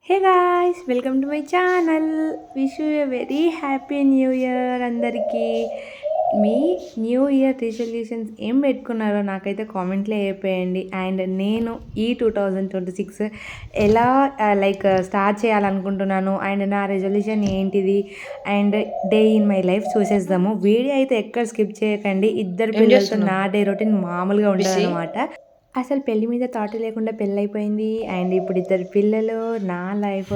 Hey guys, welcome to my channel. Wish you a very happy new year అందరికీ. మీ new year resolutions ఏం పెట్టుకున్నారో నాకైతే కామెంట్లో చెప్పేయండి. అండ్ నేను ఈ 2026 ఎలా స్టార్ట్ చేయాలనుకుంటున్నాను అండ్ నా రెజల్యూషన్ ఏంటిది and day in my life చూసేద్దాము. వీడియో అయితే ఎక్కడ స్కిప్ చేయకండి. ఇద్దరు ఏం పిల్లలతో చేస్తున్నావు? నా డే రొటీన్ మామూలుగా ఉండదు బిజీ? అనమాట. అసలు పెళ్లి మీద థాట్ లేకుండా పెళ్ళైపోయింది. అండ్ ఇప్పుడు ఇద్దరు పిల్లలు, నా లైఫ్,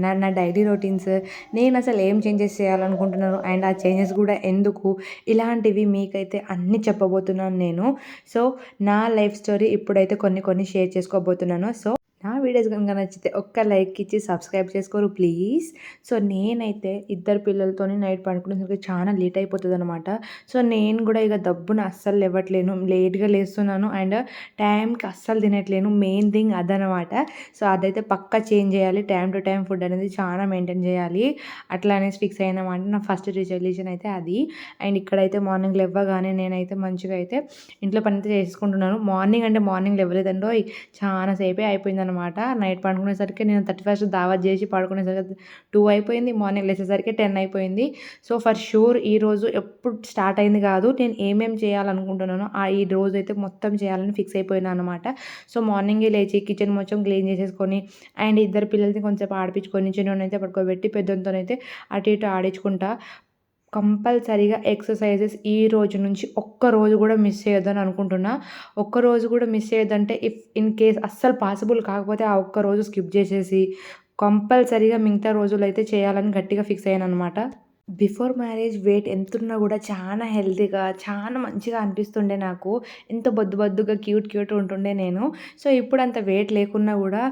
నా డైలీ రొటీన్స్, నేను అసలు ఏం చేంజెస్ చేయాలనుకుంటున్నాను అండ్ ఆ చేంజెస్ కూడా ఎందుకు, ఇలాంటివి మీకైతే అన్నీ చెప్పబోతున్నాను నేను. సో నా లైఫ్ స్టోరీ ఇప్పుడైతే కొన్ని షేర్ చేసుకోబోతున్నాను. సో నా వీడియోస్ కనుక నచ్చితే ఒక్క లైక్ ఇచ్చి సబ్స్క్రైబ్ చేసుకోరు ప్లీజ్. సో నేనైతే ఇద్దరు పిల్లలతోని నైట్ పడుకునేసరికి చాలా లేట్ అయిపోతుంది అనమాట. సో నేను కూడా ఇక దబ్బున అస్సలు లేవట్లేను, లేట్గా లేస్తున్నాను అండ్ టైంకి అస్సలు తినట్లేను. మెయిన్ థింగ్ అదనమాట. సో అదైతే పక్కా చేంజ్ చేయాలి. టైం టు టైం ఫుడ్ అనేది చాలా మెయింటైన్ చేయాలి. అట్లా అనేసి ఫిక్స్ అయినామాట. నా ఫస్ట్ రిజల్యూషన్ అయితే అది. అండ్ ఇక్కడైతే మార్నింగ్ లేవగానే నేనైతే మంచిగా అయితే ఇంట్లో పని అయితే చేసుకుంటున్నాను. మార్నింగ్ లేవలేదండో చాలా సేపే అయిపోయిందనమాట. నైట్ పడుకునేసరికి నేను 31st దావత్ చేసి పడుకునేసరికి 2 అయిపోయింది. మార్నింగ్ లేచేసరికి 10 అయిపోయింది. సో ఫర్ షూర్ ఈరోజు ఎప్పుడు స్టార్ట్ అయింది కాదు. నేను ఏమేమి చేయాలనుకుంటున్నానో ఈ రోజు అయితే మొత్తం చేయాలని ఫిక్స్ అయిపోయినా అనమాట. సో మార్నింగే లేచి కిచెన్ మొత్తం క్లీన్ చేసేసుకొని అండ్ ఇద్దరు పిల్లల్ని కొంచెం ఆడిపించుకొని చిన్నోనైతే పడుకోబెట్టి పెద్దతోనైతే అటు ఇటు ఆడించుకుంటా కంపల్సరీగా ఎక్సర్సైజెస్ ఈ రోజు నుంచి ఒక్కరోజు కూడా మిస్ చేయొద్దని అనుకుంటున్నా. ఒక్కరోజు కూడా మిస్ చేయొద్దంటే ఇన్ కేస్ అస్సలు పాసిబుల్ కాకపోతే ఆ ఒక్కరోజు స్కిప్ చేసేసి కంపల్సరీగా మిగతా రోజులైతే చేయాలని గట్టిగా ఫిక్స్ అయ్యాను అనమాట. బిఫోర్ మ్యారేజ్ వెయిట్ ఎంతున్నా కూడా చాలా హెల్తీగా, చాలా మంచిగా అనిపిస్తుండే నాకు. ఎంత బొద్దుగా క్యూట్ ఉంటుండే నేను. సో ఇప్పుడు అంత వెయిట్ లేకున్నా కూడా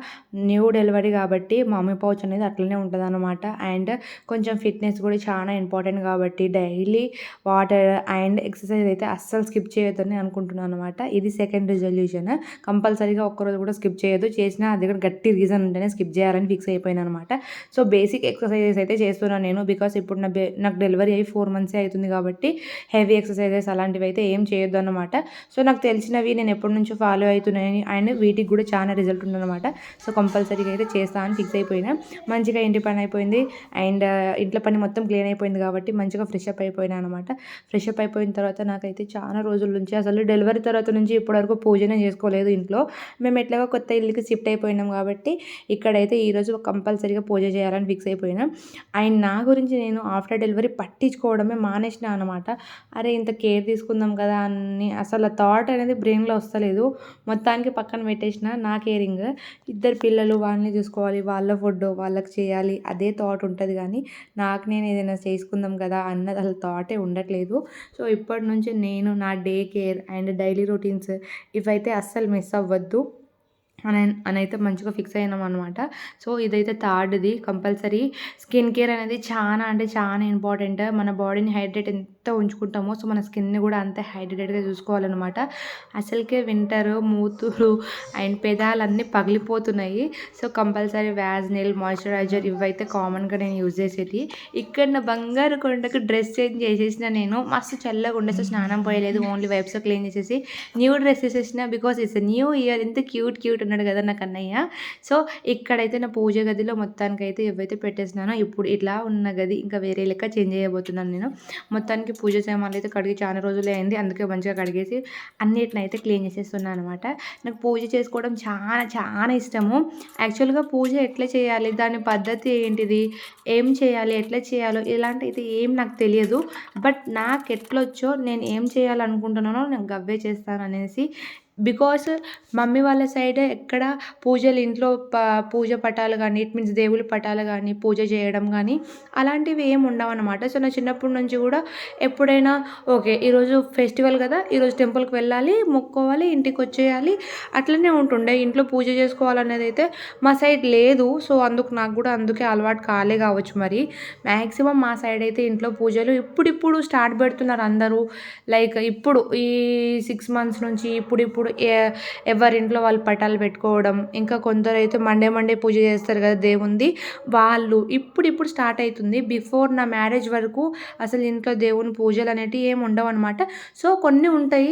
న్యూ డెలివరీ కాబట్టి మమ్మీ పౌచ్ అనేది అట్లనే ఉంటుందన్నమాట. అండ్ కొంచెం ఫిట్నెస్ కూడా చాలా ఇంపార్టెంట్ కాబట్టి డైలీ వాటర్ అండ్ ఎక్సర్సైజ్ అయితే అస్సలు స్కిప్ చేయొద్దని అనుకుంటున్నాను అనమాట. ఇది సెకండ్ రిజల్యూషన్. కంపల్సరీగా ఒక్కరోజు కూడా స్కిప్ చేయొద్దు. చేసినా అది కూడా గట్టి రీజన్ ఉంటేనే స్కిప్ చేయాలని ఫిక్స్ అయిపోయాను అనమాట. సో బేసిక్ ఎక్సర్సైజెస్ అయితే చేస్తున్నాను నేను. బికాస్ ఇప్పుడు నాకు డెలివరీ అయ్యి 4 మంత్సే అవుతుంది కాబట్టి హెవీ ఎక్సర్సైజెస్ అలాంటివి అయితే ఏం చేయొద్దు అనమాట. సో నాకు తెలిసినవి నేను ఎప్పటి నుంచో ఫాలో అవుతున్నాయని అండ్ వీటికి కూడా చాలా రిజల్ట్ ఉందన్నమాట. సో కంపల్సరీగా అయితే చేస్తా అని ఫిక్స్ అయిపోయినా. మంచిగా ఇంటి పని అయిపోయింది అండ్ ఇంట్లో పని మొత్తం క్లీన్ అయిపోయింది కాబట్టి మంచిగా ఫ్రెష్ అప్ అయిపోయినా అనమాట. ఫ్రెష్ అప్ అయిపోయిన తర్వాత నాకైతే చాలా రోజుల నుంచి అసలు డెలివరీ తర్వాత నుంచి ఇప్పటివరకు పూజనే చేసుకోలేదు ఇంట్లో. మేము ఎట్లాగో కొత్త ఇల్లుకి షిఫ్ట్ అయిపోయినాం కాబట్టి ఇక్కడైతే ఈరోజు కంపల్సరీగా పూజ చేయాలని ఫిక్స్ అయిపోయినా. అండ్ నా గురించి నేను ఆఫ్టర్ డెలివరీ పట్టించుకోవడమే మానేసిన అనమాట. అరే ఇంత కేర్ తీసుకుందాం కదా అని అసలు థాట్ అనేది బ్రెయిన్లో వస్తలేదు. మొత్తానికి పక్కన పెట్టేసిన నా కేరింగ్. ఇద్దరు పిల్లలు, వాళ్ళని చూసుకోవాలి, వాళ్ళ ఫుడ్ వాళ్ళకి చేయాలి, అదే థాట్ ఉంటుంది. కానీ నాకు నేను ఏదైనా చేసుకుందాం కదా అన్నది అసలు థాటే ఉండట్లేదు. సో ఇప్పటి నుంచి నేను నా day care and daily routines ఇవైతే అస్సలు మిస్ అవ్వద్దు అని అయితే మంచిగా ఫిక్స్ అయినాం అనమాట. సో ఇదైతే థర్డ్ది. కంపల్సరీ స్కిన్ కేర్ అనేది చాలా అంటే చాలా ఇంపార్టెంట్. మన బాడీని హైడ్రేట్ ఎంత ఉంచుకుంటామో సో మన స్కిన్ని కూడా అంతే హైడ్రేటెడ్గా చూసుకోవాలన్నమాట. అసలుకే వింటర్, మూతులు అండ్ పెదాలన్నీ పగిలిపోతున్నాయి. సో కంపల్సరీ వ్యాజ్నిల్, మాయిశ్చరైజర్ ఇవైతే కామన్గా నేను యూజ్ చేసేది. ఇక్కడ నా బంగారు కొండకు డ్రెస్ చేంజ్ చేసేసిన నేను. మస్తు చల్లగా ఉండే. సో స్నానం పోయలేదు, ఓన్లీ వైప్స్ క్లీన్ చేసేసి న్యూ డ్రెస్ వేసేసిన. Because it's new year. ఎంత క్యూట్ ఉన్నాడు కదా నాకు అన్నయ్య. సో ఇక్కడైతే నా పూజ గదిలో మొత్తానికైతే ఏవైతే పెట్టేసినానో ఇప్పుడు ఇట్లా ఉన్న గది ఇంకా వేరే లెక్క చేంజ్ చేయబోతున్నాను నేను. మొత్తానికి పూజ సామాన్లు అయితే కడిగి చాలా రోజులే అయింది. అందుకే మంచిగా కడిగేసి అన్నిటినైతే క్లీన్ చేసేస్తున్నాను అనమాట. నాకు పూజ చేసుకోవడం చాలా ఇష్టము. యాక్చువల్గా పూజ ఎట్లా చేయాలి, దాని పద్ధతి ఏంటిది, ఏం చేయాలి, ఎట్లా చేయాలో ఇలాంటి అయితే ఏం నాకు తెలియదు. బట్ నాకు ఎట్లొచ్చో నేను ఏం చేయాలనుకుంటున్నానో నేను గవ్వే చేస్తాను అనేసి. బికాస్ మమ్మీ వాళ్ళ సైడ్ ఎక్కడ పూజలు ఇంట్లో పూజ పటాలు కానీ, ఇట్ మీన్స్ దేవుళ్ళ పటాలు కానీ పూజ చేయడం కానీ అలాంటివి ఏమి ఉండవు అనమాట. సో నా చిన్నప్పటి నుంచి కూడా ఎప్పుడైనా ఓకే ఈరోజు ఫెస్టివల్ కదా, ఈరోజు టెంపుల్కి వెళ్ళాలి, మొక్కోవాలి, ఇంటికి వచ్చేయాలి, అట్లనే ఉంటుండే. ఇంట్లో పూజ చేసుకోవాలనేది అయితే మా సైడ్ లేదు. సో నాకు కూడా అందుకే అలవాటు కాలే కావచ్చు మరి. మ్యాక్సిమం మా సైడ్ అయితే ఇంట్లో పూజలు ఇప్పుడిప్పుడు స్టార్ట్ పెడుతున్నారు అందరూ. లైక్ ఇప్పుడు ఈ 6 months నుంచి ఇప్పుడు ఇప్పుడు ఎవరింట్లో వాళ్ళు పటాలు పెట్టుకోవడం, ఇంకా కొందరైతే మండే పూజ చేస్తారు కదా దేవునిది, వాళ్ళు ఇప్పుడిప్పుడు స్టార్ట్ అవుతుంది. బిఫోర్ నా మ్యారేజ్ వరకు అసలు ఇంట్లో దేవుని పూజలు అనేటివి ఏమి ఉండవనమాట. సో కొన్ని ఉంటాయి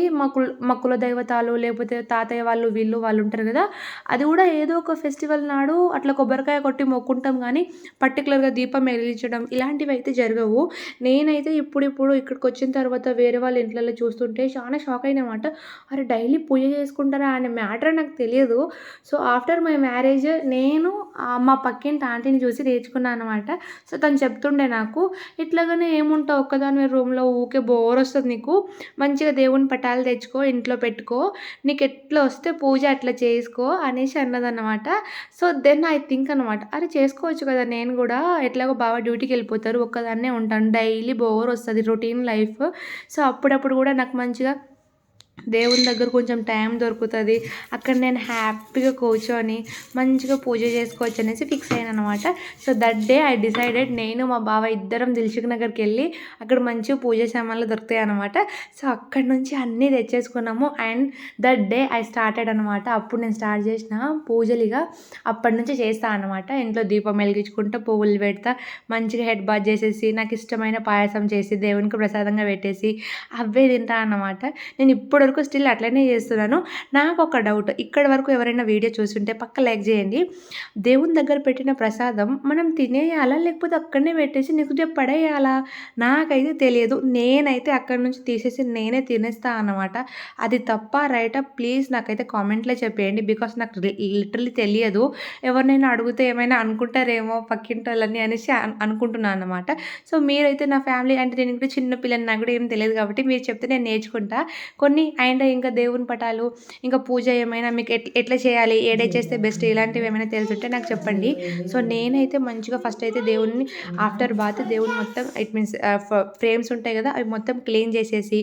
మా కుల దైవతాలు లేకపోతే తాతయ్య వాళ్ళు వాళ్ళు ఉంటారు కదా, అది కూడా ఏదో ఒక ఫెస్టివల్ నాడు అట్లా కొబ్బరికాయ కొట్టి మొక్కుంటాం కానీ పర్టికులర్గా దీపం వెలిగించడం ఇలాంటివి అయితే జరగవు. నేనైతే ఇప్పుడిప్పుడు ఇక్కడికి వచ్చిన తర్వాత వేరే వాళ్ళ ఇంట్లలో చూస్తుంటే చాలా షాక్ అయినమాట. అరే డైలీ పూజ చేసుకుంటారా అనే మ్యాటర్ నాకు తెలియదు. సో ఆఫ్టర్ మై మ్యారేజ్ నేను మా పక్కింటి ఆంటీని చూసి నేర్చుకున్నాను అనమాట. సో తను చెప్తుండే నాకు, ఇట్లాగానే ఏముంటావు ఒక్కదాని రూమ్లో ఊకే బోర్ వస్తుంది నీకు, మంచిగా దేవుని పటాలు తెచ్చుకో ఇంట్లో పెట్టుకో, నీకు ఎట్లా వస్తే పూజ అట్లా చేసుకో అనేసి అన్నదన్నమాట. సో దెన్ ఐ థింక్ అనమాట, అరే చేసుకోవచ్చు కదా నేను కూడా, ఎట్లాగో బావ డ్యూటీకి వెళ్ళిపోతారు, ఒక్కదాన్నే ఉంటాను, డైలీ బోర్ వస్తుంది రొటీన్ లైఫ్. సో అప్పుడప్పుడు కూడా నాకు మంచిగా దేవుని దగ్గర కొంచెం టైం దొరుకుతుంది, అక్కడ నేను హ్యాపీగా కూర్చొని మంచిగా పూజ చేసుకోవచ్చు అనేసి ఫిక్స్ అయ్యాను అనమాట. So that day I decided, నేను మా బావ ఇద్దరం దిల్సుఖ్ నగర్కి వెళ్ళి అక్కడ మంచిగా పూజ సామాన్లు దొరుకుతాయి అనమాట. సో అక్కడ నుంచి అన్నీ తెచ్చేసుకున్నాము. And that day I started అనమాట. అప్పుడు నేను స్టార్ట్ చేసిన పూజలుగా అప్పటి నుంచి చేస్తాను అనమాట. ఇంట్లో దీపం వెలిగించుకుంటా, పువ్వులు పెడతా, మంచిగా హెడ్ బాత్ చేసేసి నాకు ఇష్టమైన పాయసం చేసి దేవునికి ప్రసాదంగా పెట్టేసి అవే తింటా అన్నమాట. నేను ఇప్పటివరకు స్టిల్ అట్లనే చేస్తున్నాను. నాకు ఒక డౌట్, ఇక్కడి వరకు ఎవరైనా వీడియో చూస్తుంటే పక్క లైక్ చేయండి. దేవుని దగ్గర పెట్టిన ప్రసాదం మనం తినేయాలా లేకపోతే అక్కడనే పెట్టేసి నెక్స్ట్ డే పడేయాలా? నాకైతే తెలియదు. నేనైతే అక్కడి నుంచి తీసేసి నేనే తినేస్తా అన్నమాట. అది తప్ప రైటా ప్లీజ్ నాకైతే కామెంట్లో చెప్పేయండి. బికాస్ నాకు లిటరల్లీ తెలియదు. ఎవరినైనా అడిగితే ఏమైనా అనుకుంటారేమో పక్కింటి వాళ్ళని అనేసి అనుకుంటున్నాను అన్నమాట. సో మీరైతే నా ఫ్యామిలీ అంటే నేను కూడా చిన్న పిల్లని, నాకు కూడా ఏం తెలియదు కాబట్టి మీరు చెప్తే నేను నేర్చుకుంటా కొన్ని. అండ్ ఇంకా దేవుని పటాలు ఇంకా పూజ ఏమైనా మీకు ఎట్లా చేయాలి, ఏ డే చేస్తే బెస్ట్, ఇలాంటివి ఏమైనా తెలుసుంటే నాకు చెప్పండి. సో నేనైతే మంచిగా ఫస్ట్ అయితే దేవుడిని ఆఫ్టర్ బాత్ దేవుని మొత్తం ఇట్ మీన్స్ ఫ్రేమ్స్ ఉంటాయి కదా అవి మొత్తం క్లీన్ చేసేసి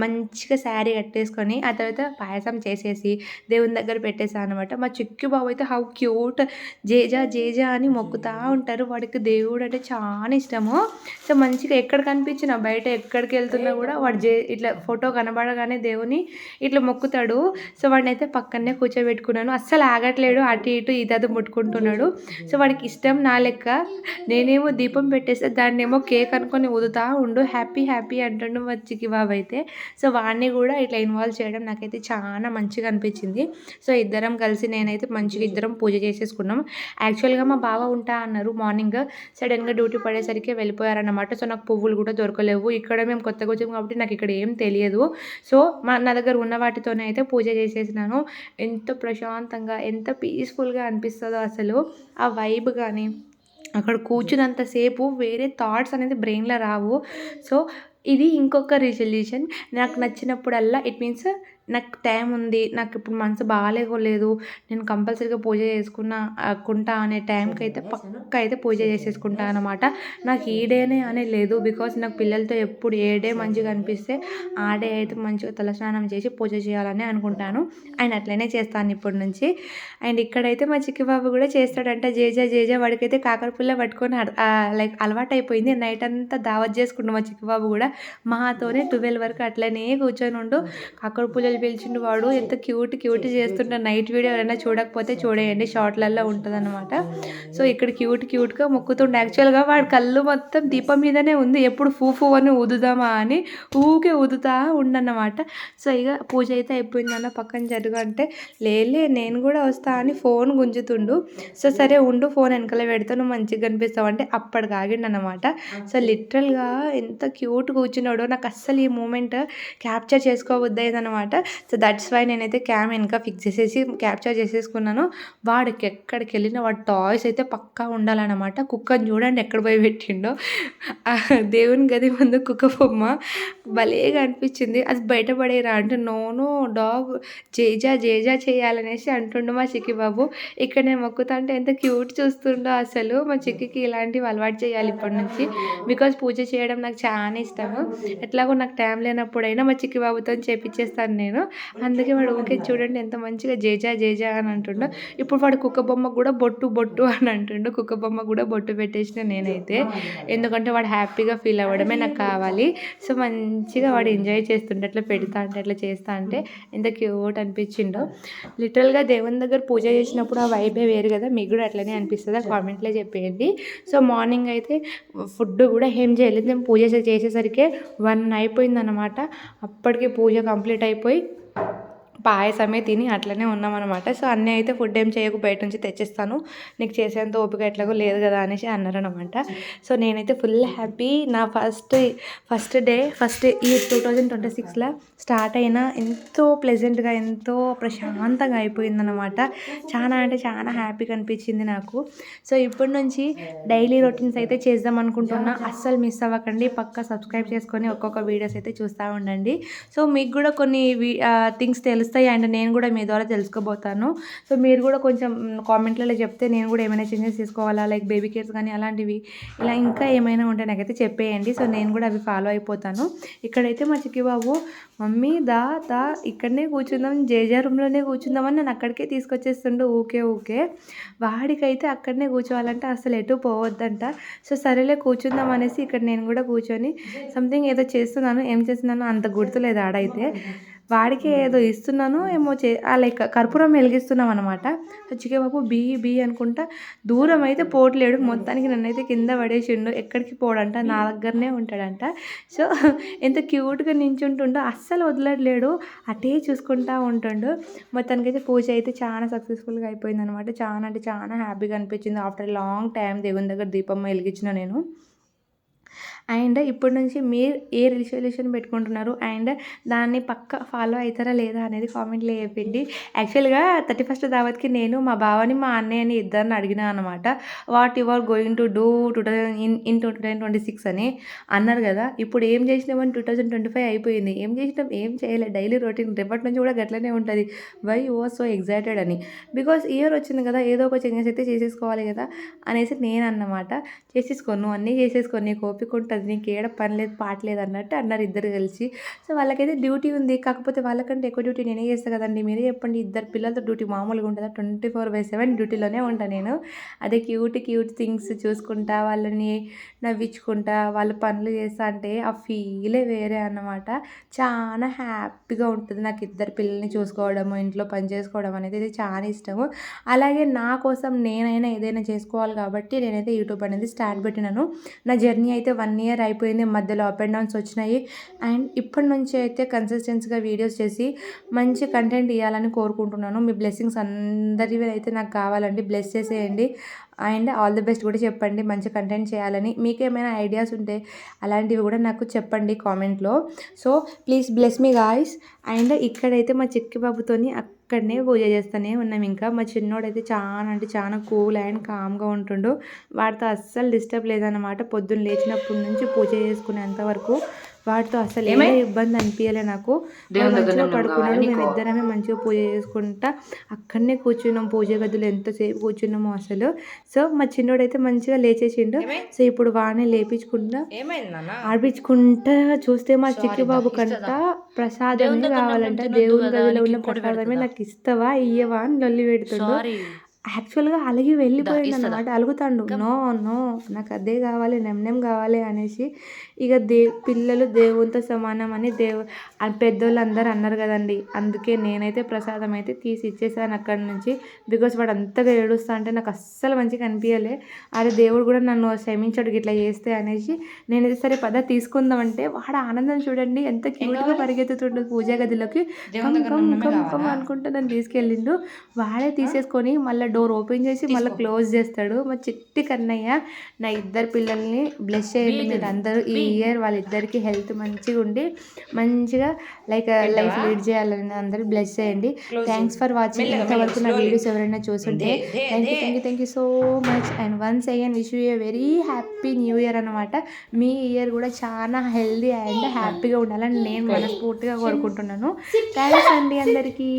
మంచిగా శారీ కట్టేసుకొని ఆ తర్వాత పాయసం చేసేసి దేవుని దగ్గర పెట్టేసాను అనమాట. మా చిక్కు బాబు అయితే హౌ క్యూట్, జేజా జేజా అని మొక్కుతూ ఉంటారు. వాడికి దేవుడు అంటే చాలా ఇష్టము. సో మంచిగా ఎక్కడ కనిపించినా బయట ఎక్కడికి వెళ్తున్నా కూడా వాడు ఇట్లా ఫోటో కనబడగానే దేవుని ఇట్లా మొక్కుతాడు. సో వాడిని అయితే పక్కనే కూర్చోబెట్టుకున్నాను. అస్సలు ఆగట్లేడు, అటు ఇటు ఇదది ముట్టుకుంటున్నాడు. సో వాడికి ఇష్టం నా లెక్క. నేనేమో దీపం పెట్టేస్తే దాన్నేమో కేక్ అనుకొని ఊదుతా ఉండు, హ్యాపీ హ్యాపీ అంటుండు మా చిక్కి బాబు అయితే. సో వాడిని కూడా ఇట్లా ఇన్వాల్వ్ చేయడం నాకైతే చాలా మంచిగా అనిపించింది. సో ఇద్దరం కలిసి నేనైతే మంచిగా ఇద్దరం పూజ చేసేసుకున్నాం. యాక్చువల్గా మా బావ ఉంటా అన్నారు మార్నింగ్, సడన్గా డ్యూటీ పడేసరికి వెళ్ళిపోయారన్నమాట. సో నాకు పువ్వులు కూడా దొరకలేవు. ఇక్కడ మేము కొత్తగా వచ్చాము కాబట్టి నాకు ఇక్కడ ఏం తెలియదు. సో నా దగ్గర ఉన్న వాటితోనే అయితే పూజ చేసేసినాను. ఎంత ప్రశాంతంగా ఎంత పీస్ఫుల్గా అనిపిస్తుందో అసలు ఆ వైబ్ కానీ, అక్కడ కూర్చున్నంతసేపు వేరే థాట్స్ అనేది బ్రెయిన్లో రావు. సో ఇది ఇంకొక రిజల్యూషన్. నాకు నచ్చినప్పుడల్లా ఇట్ మీన్స్ నాకు టైం ఉంది, నాకు ఇప్పుడు మనసు బాగాలేదు, నేను కంపల్సరీగా పూజ కుంటా అనే టైంకి అయితే పక్కా అయితే పూజ చేసేసుకుంటా అనమాట. నాకు ఈ డేనే అనే లేదు, బికాస్ నాకు పిల్లలతో ఎప్పుడు ఏ డే మంచిగా అనిపిస్తే ఆ డే అయితే మంచిగా తలస్నానం చేసి పూజ చేయాలని అనుకుంటాను. అండ్ అట్లనే చేస్తాను ఇప్పటి నుంచి. అండ్ ఇక్కడైతే మా చిక్కి బాబు కూడా చేస్తాడంట జేజా జేజా. వాడికైతే కాకరపుల్ల పట్టుకొని లైక్ అలవాటు అయిపోయింది. నైట్ అంతా దావత్ చేసుకుంటాం మా చిక్కి బాబు కూడా. మాతోనే 12 వరకు అట్లనే కూర్చొని ఉండు. కాకర పుల్లలు పిలిచిండు వాడు, ఎంత క్యూట్ చేస్తుంటే నైట్ వీడియో ఎవరైనా చూడకపోతే చూడేయండి, షార్ట్లలో ఉంటుందన్నమాట. సో ఇక్కడ క్యూట్గా మొక్కుతుండే. యాక్చువల్గా వాడి కళ్ళు మొత్తం దీపం మీదనే ఉంది, ఎప్పుడు ఫూ అని ఊదుదామా అని ఊకే ఊదుతా ఉండన్నమాట. సో ఇక పూజ అయితే అయిపోయిందన్న పక్కన జరుగు అంటే లేలే నేను కూడా వస్తా అని ఫోన్ గుంజుతుండు. సో సరే ఉండు, ఫోన్ వెనకాల పెడతాను మంచిగా కనిపిస్తావు అంటే అప్పటికి ఆగిండనమాట. సో లిటరల్గా ఎంత క్యూట్ కూర్చున్నాడో నాకు అస్సలు ఈ మూమెంట్ క్యాప్చర్ చేసుకోవద్దనమాట. సో దట్స్ వై నేనైతే క్యామ్ వెనక ఫిక్స్ చేసేసి క్యాప్చర్ చేసేసుకున్నాను. వాడికి ఎక్కడికి వెళ్ళినా వాడి టాయ్స్ అయితే పక్కా ఉండాలన్నమాట. కుక్కని చూడండి ఎక్కడ పోయి పెట్టిండో, దేవుని గది ముందు కుక్క బొమ్మ భలేగా అనిపించింది. అది బయటపడేరా అంటే నోను డాగ్ జేజా చేయాలనేసి అంటుండు మా చిక్కి బాబు. ఇక్కడ నేను మొక్కుతా అంటే ఎంత క్యూట్ చూస్తుండో అసలు. మా చిక్కికి ఇలాంటివి అలవాటు చేయాలి ఇప్పటి నుంచి, బికాజ్ పూజ చేయడం నాకు చాలా ఇష్టము. ఎట్లాగో నాకు టైం లేనప్పుడైనా మా చిక్కి బాబుతో చేపించేస్తాను నేను. నేను. అందుకే వాడు ఊకే చూడండి ఎంత మంచిగా జేజా జేజా అని అంటుండో. ఇప్పుడు వాడు కుక్క బొమ్మకు కూడా బొట్టు బొట్టు అని అంటుండు. కుక్క బొమ్మకు కూడా బొట్టు పెట్టేసిన నేనైతే. ఎందుకంటే వాడు హ్యాపీగా ఫీల్ అవ్వడమే నాకు కావాలి. సో మంచిగా వాడు ఎంజాయ్ చేస్తుంటే అట్లా పెడతా అంటే అట్లా చేస్తా అంటే ఎంత క్యూట్ అనిపించిండో. లిటరల్గా దేవుని దగ్గర పూజ చేసినప్పుడు ఆ వైబే వేరు కదా. మీకు కూడా అట్లనే అనిపిస్తుందా? కామెంట్లో చెప్పేయండి. సో మార్నింగ్ అయితే ఫుడ్ కూడా ఏం చేయలేదు. నేను పూజ చేసేసరికి 1 అయిపోయిందన్నమాట. అప్పటికే పూజ కంప్లీట్ అయిపోయి పాయసమే తిని అట్లనే ఉన్నామన్నమాట. సో అన్నీ అయితే ఫుడ్ ఏం చేయకు, బయట నుంచి తెచ్చిస్తాను, నీకు చేసేంత ఓపిక ఎట్లాగో లేదు కదా అనేసి అన్నారనమాట. సో నేనైతే ఫుల్ హ్యాపీ. నా ఫస్ట్ ఈ 2026లో స్టార్ట్ అయినా ఎంతో ప్లెజెంట్గా ఎంతో ప్రశాంతంగా అయిపోయిందనమాట. చాలా అంటే చాలా హ్యాపీగా అనిపించింది నాకు. సో ఇప్పటి నుంచి డైలీ రొటీన్స్ అయితే చేద్దాం అనుకుంటున్నా. అస్సలు మిస్ అవ్వకండి, పక్కా సబ్స్క్రైబ్ చేసుకొని ఒక్కొక్క వీడియోస్ అయితే చూస్తూ ఉండండి. సో మీకు కూడా కొన్ని థింగ్స్ తెలుస్తాయి అండ్ నేను కూడా మీ ద్వారా తెలుసుకోబోతాను. సో మీరు కూడా కొంచెం కామెంట్లలో చెప్తే నేను కూడా ఏమైనా చేంజెస్ తీసుకోవాలా, లైక్ బేబీ కేర్స్ కానీ అలాంటివి, ఇలా ఇంకా ఏమైనా ఉంటే నాకైతే చెప్పేయండి. సో నేను కూడా అవి ఫాలో అయిపోతాను. ఇక్కడైతే మా చిక్కి బాబు మమ్మీ దా ఇక్కడనే కూర్చుందాం, జేజా రూమ్లోనే కూర్చుందామని నన్ను అక్కడికే తీసుకొచ్చేస్తుండు ఊకే. వాడికైతే అక్కడనే కూర్చోవాలంటే అసలు ఎటు పోవద్దంట. సో సరేలే కూర్చుందాం అనేసి ఇక్కడ నేను కూడా కూర్చొని సంథింగ్ ఏదో చేస్తున్నాను. ఏం చేస్తున్నానో అంత గుర్తులేదు ఆడైతే. వాడికి ఏదో ఇస్తున్నాను ఏమో లైక్ కర్పూరం వెలిగిస్తున్నాం అనమాట. చికే బాబు బీ అనుకుంటా దూరం అయితే పోవట్లేడు. మొత్తానికి నన్నైతే కింద పడేసిండు. ఎక్కడికి పోడంట, నా దగ్గరనే ఉంటాడంట. సో ఎంత క్యూట్గా నించుంటుండో, అస్సలు వదలట్లేడు, అటే చూసుకుంటా ఉంటుండు. మొత్తానికైతే పూజ అయితే చాలా సక్సెస్ఫుల్గా అయిపోయింది అనమాట. చాలా అంటే చాలా హ్యాపీగా అనిపించింది. ఆఫ్టర్ లాంగ్ టైం దేవుని దగ్గర దీపం వెలిగించిన నేను. అండ్ ఇప్పటి నుంచి మీరు ఏ రిజల్యూషన్ పెట్టుకుంటున్నారు అండ్ దాన్ని పక్క ఫాలో అవుతారా లేదా అనేది కామెంట్లో చెప్పండి. యాక్చువల్గా 31st దావత్కి నేను మా బావని మా అన్నయ్యని ఇద్దరిని అడిగినా అనమాట. What you are going to do 2026 అని అన్నారు కదా. ఇప్పుడు ఏం చేసినామని 2025 అయిపోయింది. ఏం చేసినాం? ఏం చేయలేదు. డైలీ రొటీన్ రేపటి నుంచి కూడా గట్లనే ఉంటుంది. వై వాజ్ సో ఎగ్జైటెడ్ అని, బికాస్ ఇయర్ వచ్చింది కదా, ఏదో ఒక చేంజెస్ అయితే చేసేసుకోవాలి కదా అనేసి నేను అన్నమాట. చేసేసుకో, నువ్వు అన్నీ చేసేసుకో, నీకు ఓపిక ఉంటుంది, నీకు ఏడ పని లేదు పాటలేదు అన్నట్టు అన్నారు ఇద్దరు కలిసి. సో వాళ్ళకైతే డ్యూటీ ఉంది, కాకపోతే వాళ్ళకంటే ఎక్కువ డ్యూటీ నేనే చేస్తాను కదండి. మీరే చెప్పండి, ఇద్దరు పిల్లలతో డ్యూటీ మామూలుగా ఉంటుందా? 24/7 డ్యూటీలోనే ఉంటాను నేను. అదే క్యూట్ థింగ్స్ చూసుకుంటా, వాళ్ళని నవ్వించుకుంటా, వాళ్ళ పనులు చేస్తా అంటే ఆ ఫీలే వేరే అన్నమాట. చాలా హ్యాపీగా ఉంటుంది నాకు ఇద్దరు పిల్లల్ని చూసుకోవడము, ఇంట్లో పని చేసుకోవడం అనేది ఇది చాలా ఇష్టము. అలాగే నా కోసం నేనైనా ఏదైనా చేసుకోవాలి కాబట్టి నేనైతే యూట్యూబ్ అనేది స్టార్ట్ పెట్టినాను. నా జర్నీ అయితే 1 year అయిపోయింది. మధ్యలో అప్ అండ్ డౌన్స్ వచ్చినాయి. అండ్ ఇప్పటి నుంచి అయితే కన్సిస్టెన్సీగా వీడియోస్ చేసి మంచి కంటెంట్ ఇవ్వాలని కోరుకుంటున్నాను. మీ బ్లెస్సింగ్స్ అందరివి అయితే నాకు కావాలండి. బ్లెస్ చేసేయండి అండ్ ఆల్ ది బెస్ట్ కూడా చెప్పండి మంచి కంటెంట్ చేయాలని. మీకు ఏమైనా ఐడియాస్ ఉంటే అలాంటివి కూడా నాకు చెప్పండి కామెంట్లో. So please bless me guys. And ఇక్కడైతే మా చిక్కి బాబుతోని అక్కడనే పూజ చేస్తూనే ఉన్నాం. ఇంకా మా చిన్నోడైతే చాలా అంటే చాలా కూల్ అండ్ కామ్గా ఉంటుండు. వాడితో అస్సలు డిస్టర్బ్ లేదన్నమాట. పొద్దున్న లేచినప్పటి నుంచి పూజ చేసుకునేంత వరకు వాటితో అసలు ఏమీ ఇబ్బంది అనిపించలే నాకు. మంచిగా పడుకున్నాడు. మేము ఇద్దరమే మంచిగా పూజ చేసుకుంటా అక్కడనే కూర్చున్నాం. పూజ గదిలో ఎంతసేపు కూర్చున్నామో అసలు. సో మా చిన్నోడైతే మంచిగా లేచేసిండు. సో ఇప్పుడు వాడిని లేపించుకుంటా ఆడిపించుకుంటా చూస్తే మా చిక్కి బాబు కంట ప్రసాదమే కావాలంట. దేవుని గదిలో ఉన్న ప్రసాదమే నాకు ఇస్తావా ఇయ్యవా అని లొల్లి పెడుతుండు. యాక్చువల్గా అలిగి వెళ్ళిపోయింది అన్నమాట. అలుగుతాడు, నో నాకు అదే కావాలి, నెమ్నెం కావాలి అనేసి. ఇక పిల్లలు దేవునితో సమానం అని పెద్దోళ్ళు అందరూ అన్నారు కదండి. అందుకే నేనైతే ప్రసాదం అయితే తీసి ఇచ్చేసాను అక్కడి నుంచి. బికాస్ వాడు అంతగా ఏడుస్తా అంటే నాకు అస్సలు మంచిగా అనిపించలే. అరే దేవుడు కూడా నన్ను క్షమించాడు ఇట్లా చేస్తే అనేసి నేనైతే సరే పద తీసుకుందామంటే వాడు ఆనందం చూడండి ఎంత క్యూట్గా పరిగెత్తుతుండు పూజా గదిలోకి. కమ్ అనుకుంటే నన్ను తీసుకెళ్ళిండు. వాడే తీసేసుకొని మళ్ళీ డోర్ ఓపెన్ చేసి మళ్ళీ క్లోజ్ చేస్తాడు. మా చిట్టి కన్నయ్య. నా ఇద్దరు పిల్లల్ని బ్లెస్ చేయండి మీరు అందరూ. ఈ ఇయర్ వాళ్ళిద్దరికి హెల్త్ మంచిగా ఉండి మంచిగా లైఫ్ లీడ్ చేయాలని అందరూ బ్లెస్ చేయండి. Thanks for watching. ఇంతవరకు నా వీడియోస్ ఎవరైనా చూస్తుంటే thank you so much. And once again wish you a very happy new year అనమాట. మీ ఇయర్ కూడా చాలా హెల్దీ అండ్ హ్యాపీగా ఉండాలని నేను మనస్ఫూర్తిగా కోరుకుంటున్నాను. థ్యాంక్స్ అండి అందరికీ.